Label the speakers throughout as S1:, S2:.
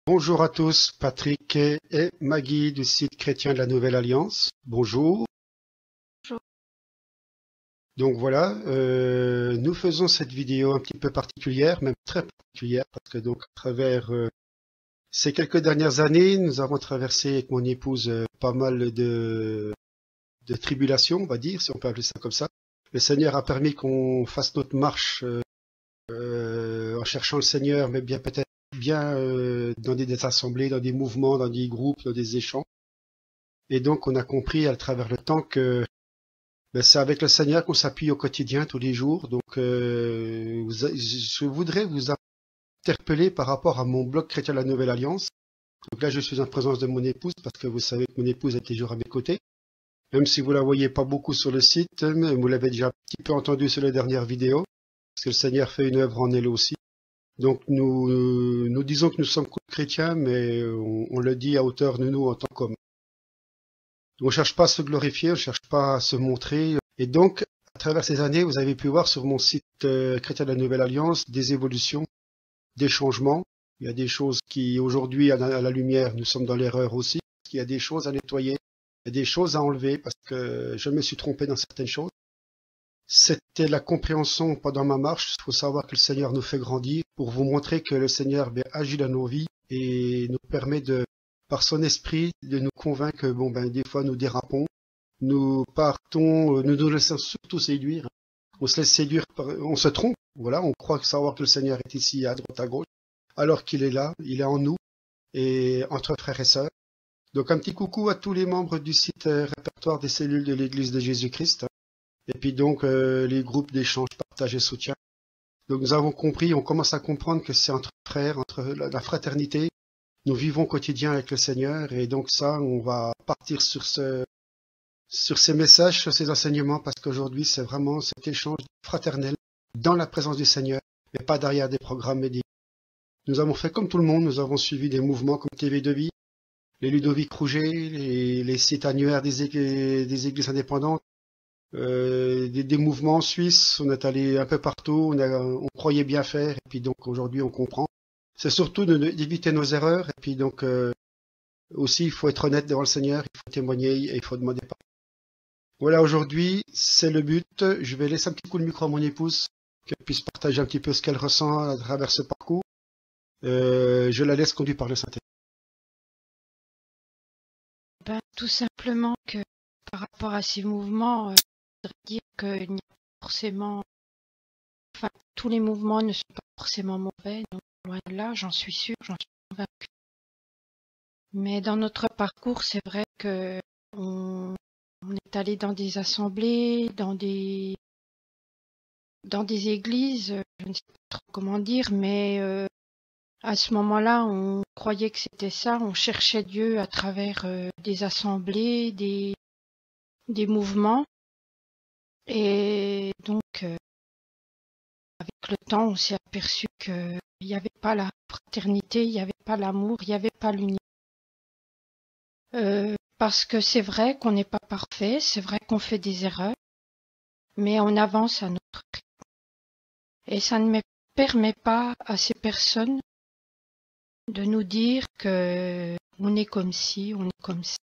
S1: Bonjour à tous, Patrick et Maggie du site chrétien de la Nouvelle Alliance. Bonjour.
S2: Bonjour.
S1: Donc voilà, nous faisons cette vidéo un petit peu particulière, même très particulière, parce que donc à travers ces quelques dernières années, nous avons traversé avec mon épouse pas mal de tribulations, on va dire, si on peut appeler ça comme ça. Le Seigneur a permis qu'on fasse notre marche en cherchant le Seigneur, mais bien peut-être bien dans des assemblées, dans des mouvements, dans des groupes, dans des échanges. Et donc, on a compris à travers le temps que c'est avec le Seigneur qu'on s'appuie au quotidien, tous les jours. Donc, je voudrais vous interpeller par rapport à mon blog Chrétien de la Nouvelle Alliance. Donc là, je suis en présence de mon épouse parce que vous savez que mon épouse est toujours à mes côtés. Même si vous la voyez pas beaucoup sur le site, vous l'avez déjà un petit peu entendu sur les dernières vidéos, parce que le Seigneur fait une œuvre en elle aussi. Donc nous disons que nous sommes chrétiens, mais on le dit à hauteur de nous en tant qu'hommes. On ne cherche pas à se glorifier, on ne cherche pas à se montrer. Et donc, à travers ces années, vous avez pu voir sur mon site Chrétien de la Nouvelle Alliance des évolutions, des changements. Il y a des choses qui, aujourd'hui, à la lumière, nous sommes dans l'erreur aussi. Il y a des choses à nettoyer, il y a des choses à enlever parce que je me suis trompé dans certaines choses. C'était la compréhension pendant ma marche. Il faut savoir que le Seigneur nous fait grandir pour vous montrer que le Seigneur agit dans nos vies et nous permet par son esprit, de nous convaincre que des fois nous dérapons, nous partons, nous nous laissons surtout séduire. On se laisse séduire, on se trompe. Voilà, on croit savoir que le Seigneur est ici à droite à gauche, alors qu'il est là, il est en nous et entre frères et sœurs. Donc un petit coucou à tous les membres du site répertoire des cellules de l'Église de Jésus-Christ. Et puis donc les groupes d'échange, partage et soutien. Donc nous avons compris, on commence à comprendre que c'est entre frères, entre la fraternité. Nous vivons au quotidien avec le Seigneur et donc ça, on va partir sur ces messages, sur ces enseignements, parce qu'aujourd'hui, c'est vraiment cet échange fraternel dans la présence du Seigneur et pas derrière des programmes médicaux. Nous avons fait comme tout le monde, nous avons suivi des mouvements comme TV de Vie, les Ludovic Rouget, les sites annuaires des églises indépendantes, des mouvements suisses, on est allé un peu partout, on croyait bien faire, et puis donc aujourd'hui on comprend. C'est surtout d'éviter nos erreurs, et puis donc aussi il faut être honnête devant le Seigneur, il faut témoigner et il faut demander pardon. Voilà, aujourd'hui c'est le but. Je vais laisser un petit coup de micro à mon épouse, qu'elle puisse partager un petit peu ce qu'elle ressent à travers ce parcours. Je la laisse conduire par le Saint-Esprit.
S2: Tout simplement que par rapport à ces mouvements, je voudrais dire qu'il n'y a pas forcément, enfin, tous les mouvements ne sont pas forcément mauvais, donc loin de là, j'en suis sûre, j'en suis convaincue. Mais dans notre parcours, c'est vrai que on est allé dans des assemblées, dans des églises, je ne sais pas trop comment dire, mais à ce moment-là, on croyait que c'était ça, on cherchait Dieu à travers des assemblées, des mouvements. Et donc, avec le temps, on s'est aperçu qu'il n'y avait pas la fraternité, il n'y avait pas l'amour, il n'y avait pas l'unité. Parce que c'est vrai qu'on n'est pas parfait, c'est vrai qu'on fait des erreurs, mais on avance à notre rythme. Et ça ne permet pas à ces personnes de nous dire que on est comme ci, on est comme ça.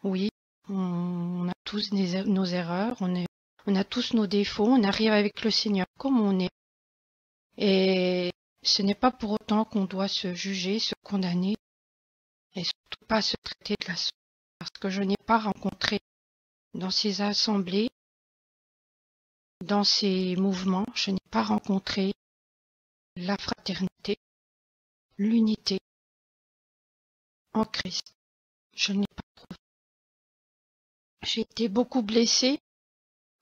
S2: Oui, on a tous nos erreurs, on a tous nos défauts, on arrive avec le Seigneur comme on est. Et ce n'est pas pour autant qu'on doit se juger, se condamner, et surtout pas se traiter de la sorte. Parce que je n'ai pas rencontré dans ces assemblées, dans ces mouvements, je n'ai pas rencontré la fraternité, l'unité en Christ. Je n'ai pas trouvé. J'ai été beaucoup blessée,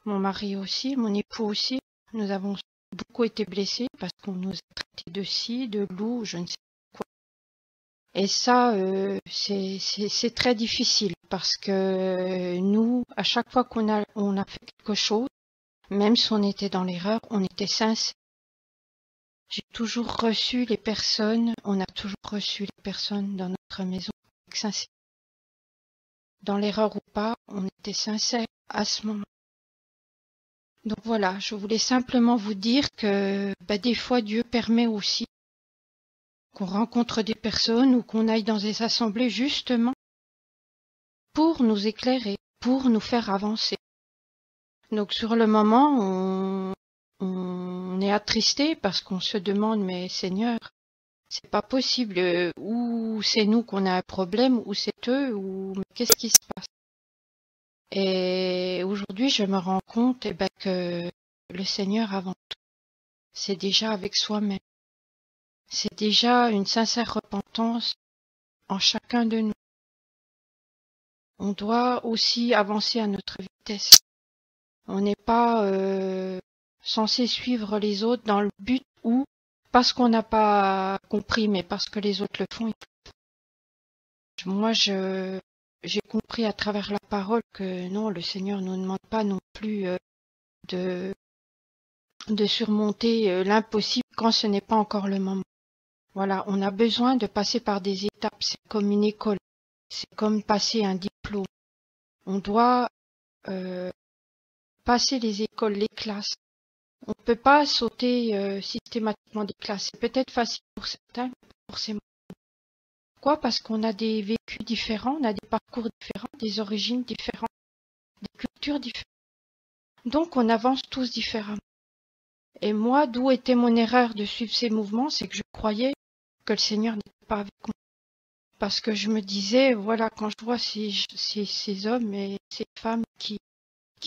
S2: mon mari aussi, mon époux aussi. Nous avons beaucoup été blessés parce qu'on nous a traités de ci, de loup, je ne sais quoi. Et ça, c'est très difficile parce que nous, à chaque fois qu'on a fait quelque chose, même si on était dans l'erreur, on était sincère. J'ai toujours reçu les personnes, on a toujours reçu les personnes dans notre maison avec sincérité. Dans l'erreur ou pas, on était sincère à ce moment. Donc voilà, je voulais simplement vous dire que des fois Dieu permet aussi qu'on rencontre des personnes ou qu'on aille dans des assemblées justement pour nous éclairer, pour nous faire avancer. Donc sur le moment, on est attristé parce qu'on se demande, mais Seigneur, c'est pas possible, ou c'est nous qu'on a un problème, ou c'est eux, ou mais qu'est-ce qui se passe? Et aujourd'hui, je me rends compte que le Seigneur, avant tout, c'est déjà avec soi-même. C'est déjà une sincère repentance en chacun de nous. On doit aussi avancer à notre vitesse. On n'est pas censé suivre les autres dans le but où, parce qu'on n'a pas compris, mais parce que les autres le font. Moi, j'ai compris à travers la parole que non, le Seigneur ne nous demande pas non plus de surmonter l'impossible quand ce n'est pas encore le moment. Voilà, on a besoin de passer par des étapes. C'est comme une école, c'est comme passer un diplôme. On doit passer les écoles, les classes. On ne peut pas sauter systématiquement des classes. C'est peut-être facile pour certains, mais pas forcément. Pourquoi? Parce qu'on a des vécus différents, on a des parcours différents, des origines différentes, des cultures différentes. Donc on avance tous différemment. Et moi, d'où était mon erreur de suivre ces mouvements, c'est que je croyais que le Seigneur n'était pas avec moi. Parce que je me disais, voilà, quand je vois ces hommes et ces femmes qui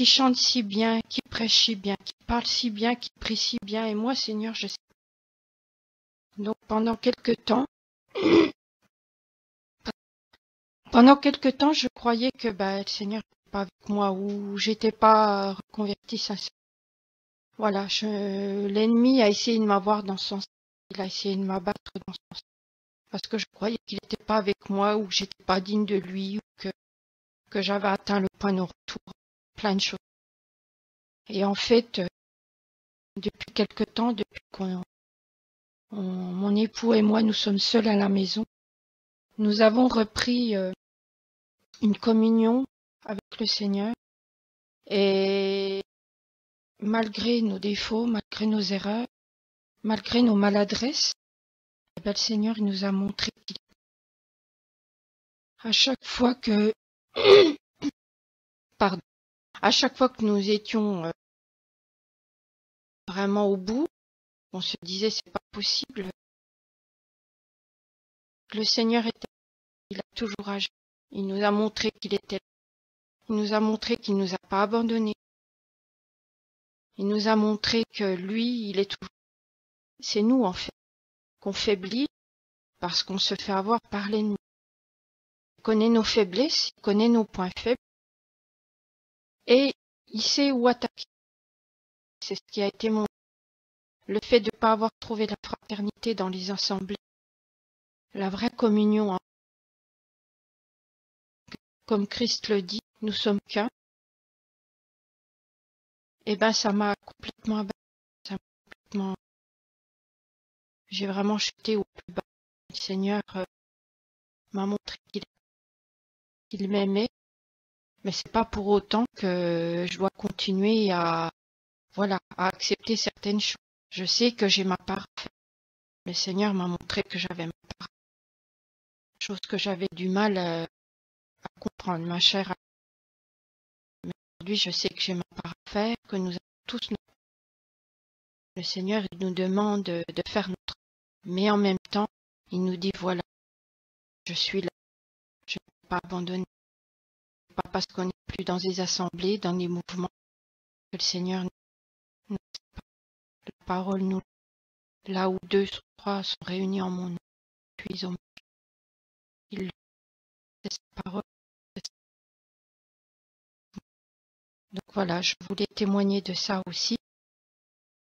S2: chantent si bien, qui prêchent si bien, qui parlent si bien, qui prient si bien, et moi, Seigneur, je sais. Donc pendant quelque temps, je croyais que le Seigneur n'était pas avec moi ou j'étais pas reconvertie sincère. Voilà, l'ennemi a essayé de m'avoir dans ce sens. Il a essayé de m'abattre dans ce sens. Parce que je croyais qu'il n'était pas avec moi ou que j'étais pas digne de lui ou que j'avais atteint le point de retour. Plein de choses. Et en fait, depuis quelque temps, depuis mon époux et moi, nous sommes seuls à la maison, nous avons repris une communion avec le Seigneur. Et malgré nos défauts, malgré nos erreurs, malgré nos maladresses, le Seigneur il nous a montré qu'il à chaque fois que pardon, à chaque fois que nous étions vraiment au bout, on se disait c'est pas possible. Le Seigneur était, il a toujours agi. Il nous a montré qu'il était là. Il nous a montré qu'il nous a pas abandonnés. Il nous a montré que lui, il est toujours. C'est nous en fait qu'on faiblit parce qu'on se fait avoir par l'ennemi. Il connaît nos faiblesses, il connaît nos points faibles et il sait où attaquer. C'est ce qui a été le fait de ne pas avoir trouvé la fraternité dans les assemblées, la vraie communion. Comme Christ le dit, nous sommes qu'un. Et ça m'a complètement abattu. J'ai vraiment chuté au plus bas. Le Seigneur m'a montré qu'il m'aimait, mais c'est pas pour autant que je dois continuer à accepter certaines choses. Je sais que j'ai ma part à faire. Le Seigneur m'a montré que j'avais ma part. Chose que j'avais du mal à comprendre, ma chère. Mais aujourd'hui, je sais que j'ai ma part à faire, que nous avons tous notre. Le Seigneur, il nous demande de faire notre. Mais en même temps, il nous dit, voilà, je suis là. Je ne vais pas abandonner. Pas parce qu'on n'est plus dans des assemblées, dans des mouvements, que le Seigneur nous la parole nous. Là où 2 ou 3 sont réunis en mon nom, puis au milieu. Il c'est sa parole. Donc voilà, je voulais témoigner de ça aussi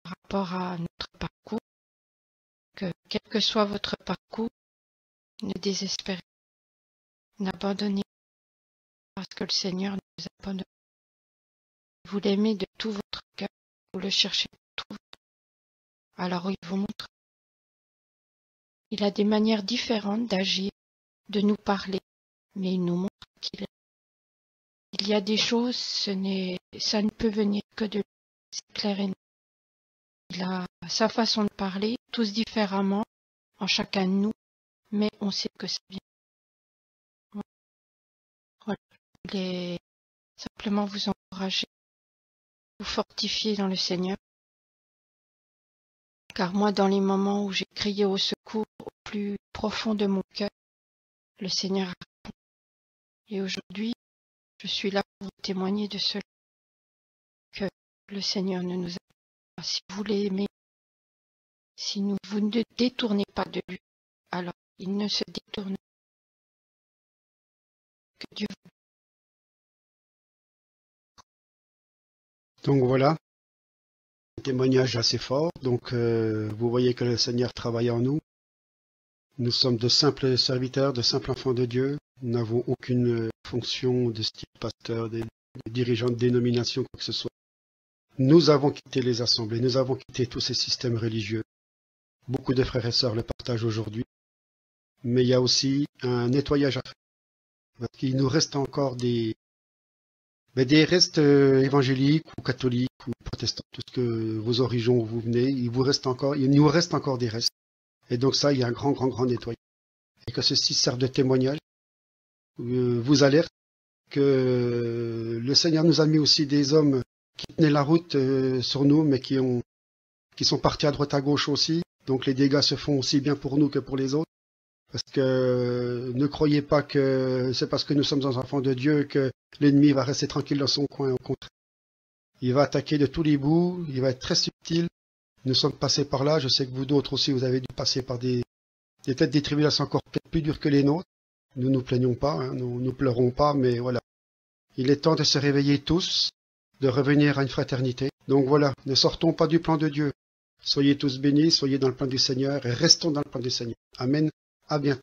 S2: par rapport à notre parcours, que quel que soit votre parcours, ne désespérez, n'abandonnez pas parce que le Seigneur ne vous abandonne. Vous l'aimez de tout votre cœur, vous le cherchez de tout votre cœur. Alors il vous montre. Il a des manières différentes d'agir, de nous parler, mais il nous montre qu'il est. Il y a des choses, ça ne peut venir que de lui, c'est clair et net. Il a sa façon de parler, tous différemment, en chacun de nous, mais on sait que c'est bien. Voilà. Je voulais simplement vous encourager, vous fortifier dans le Seigneur. Car moi, dans les moments où j'ai crié au secours au plus profond de mon cœur, le Seigneur a répondu. Et aujourd'hui, je suis là pour vous témoigner de cela, que le Seigneur ne nous a pas. Si vous l'aimez, si vous ne détournez pas de lui, alors il ne se détourne. Que Dieu vous.
S1: Donc voilà, un témoignage assez fort. Donc vous voyez que le Seigneur travaille en nous. Nous sommes de simples serviteurs, de simples enfants de Dieu. Nous n'avons aucune fonction de style pasteur, de dirigeant de dénomination, quoi que ce soit. Nous avons quitté les assemblées, nous avons quitté tous ces systèmes religieux. Beaucoup de frères et sœurs le partagent aujourd'hui. Mais il y a aussi un nettoyage à faire. Parce qu'il nous reste encore des restes évangéliques ou catholiques ou protestants, tout ce que vos origines où vous venez, il nous reste encore des restes. Et donc ça, il y a un grand nettoyage. Et que ceci serve de témoignage, vous alerte que le Seigneur nous a mis aussi des hommes qui tenaient la route sur nous, mais qui sont partis à droite à gauche aussi. Donc les dégâts se font aussi bien pour nous que pour les autres. Parce que ne croyez pas que c'est parce que nous sommes des enfants de Dieu que l'ennemi va rester tranquille dans son coin. Au contraire, il va attaquer de tous les bouts, il va être très subtil. Nous sommes passés par là, je sais que vous d'autres aussi, vous avez dû passer par peut-être des tribulations encore peut-être plus dures que les nôtres. Nous nous plaignons pas, hein, nous pleurons pas, mais voilà. Il est temps de se réveiller tous, de revenir à une fraternité. Donc voilà, ne sortons pas du plan de Dieu. Soyez tous bénis, soyez dans le plan du Seigneur et restons dans le plan du Seigneur. Amen. À bientôt.